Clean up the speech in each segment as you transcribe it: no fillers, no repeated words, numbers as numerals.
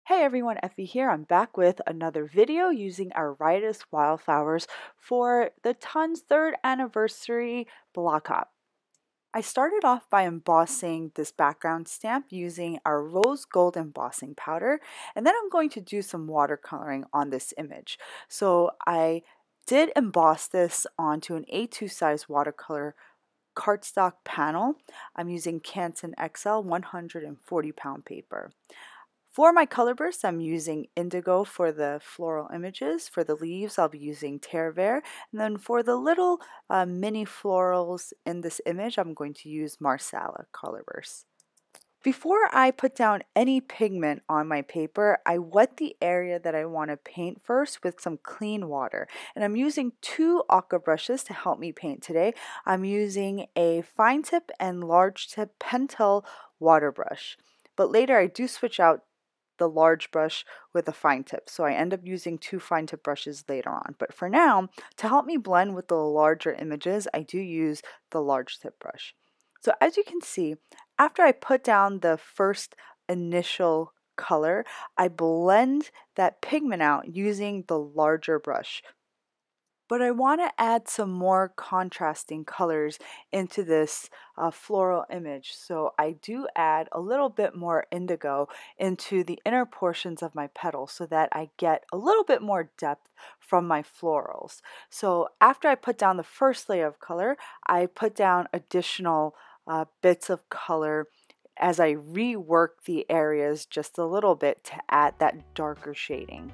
Hey everyone, Effie here. I'm back with another video using our Riotous Wildflowers for the Ton's 3rd anniversary block hop. I started off by embossing this background stamp using our rose gold embossing powder, and then I'm going to do some watercoloring on this image. So I did emboss this onto an A2 size watercolor cardstock panel. I'm using Canson XL 140 pound paper. For my color bursts, I'm using Indigo for the floral images. For the leaves, I'll be using Terre. And then for the little mini florals in this image, I'm going to use Marsala color bursts. Before I put down any pigment on my paper, I wet the area that I want to paint first with some clean water. And I'm using 2 Aqua brushes to help me paint today. I'm using a fine tip and large tip Pentel water brush. But later I do switch out the large brush with a fine tip. So I end up using 2 fine tip brushes later on. But for now, to help me blend with the larger images, I do use the large tip brush. So as you can see, after I put down the first initial color, I blend that pigment out using the larger brush. But I want to add some more contrasting colors into this floral image. So I do add a little bit more indigo into the inner portions of my petals so that I get a little bit more depth from my florals. So after I put down the first layer of color, I put down additional bits of color as I rework the areas just a little bit to add that darker shading.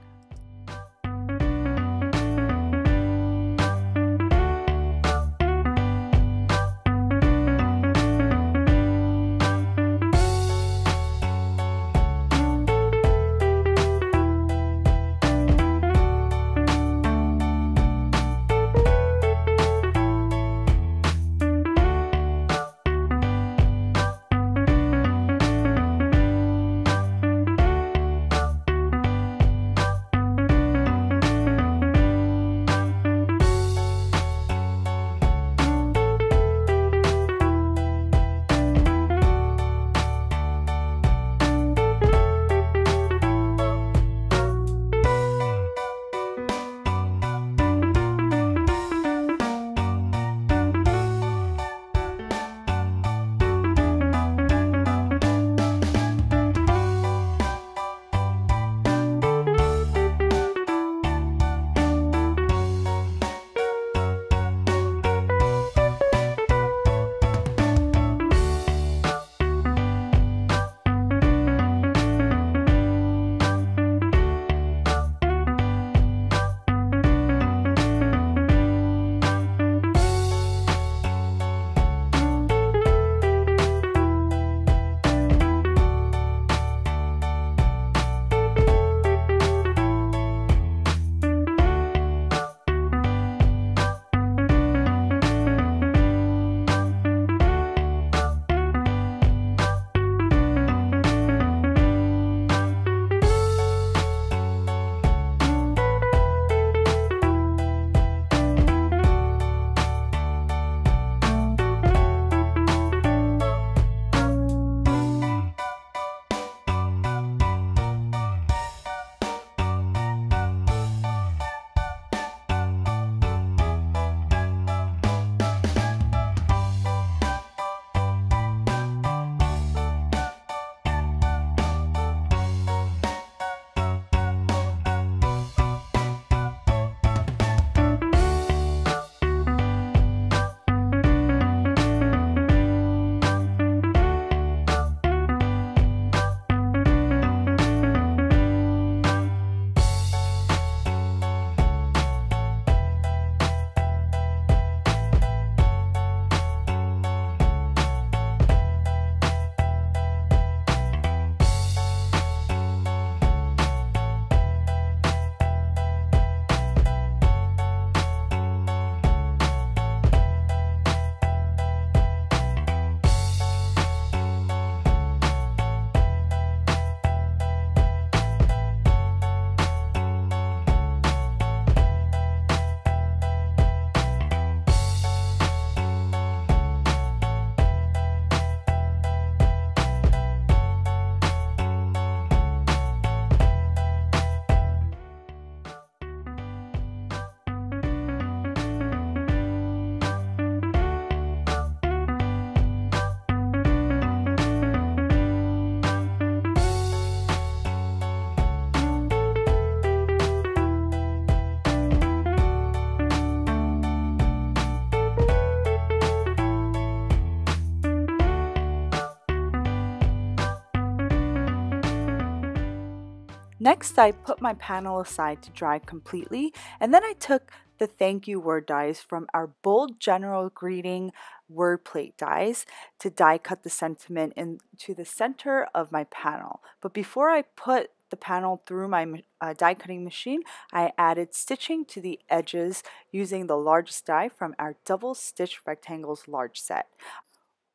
Next, I put my panel aside to dry completely, and then I took the thank you word dies from our bold general greeting word plate dies to die cut the sentiment into the center of my panel. But before I put the panel through my die cutting machine, I added stitching to the edges using the largest die from our double stitch rectangles large set.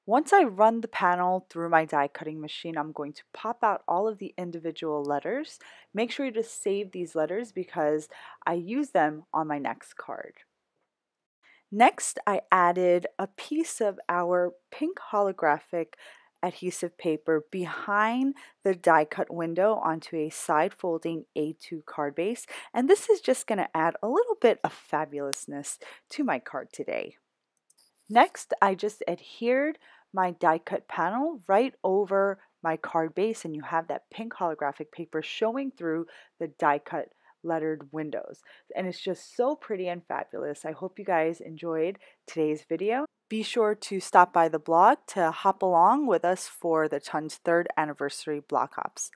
Once I run the panel through my die cutting machine, I'm going to pop out all of the individual letters. Make sure to save these letters because I use them on my next card. Next, I added a piece of our pink holographic adhesive paper behind the die cut window onto a side folding A2 card base, and this is just going to add a little bit of fabulousness to my card today. Next, I just adhered my die cut panel right over my card base, and you have that pink holographic paper showing through the die cut lettered windows. And it's just so pretty and fabulous. I hope you guys enjoyed today's video. Be sure to stop by the blog to hop along with us for the Tun's 3rd anniversary block hops.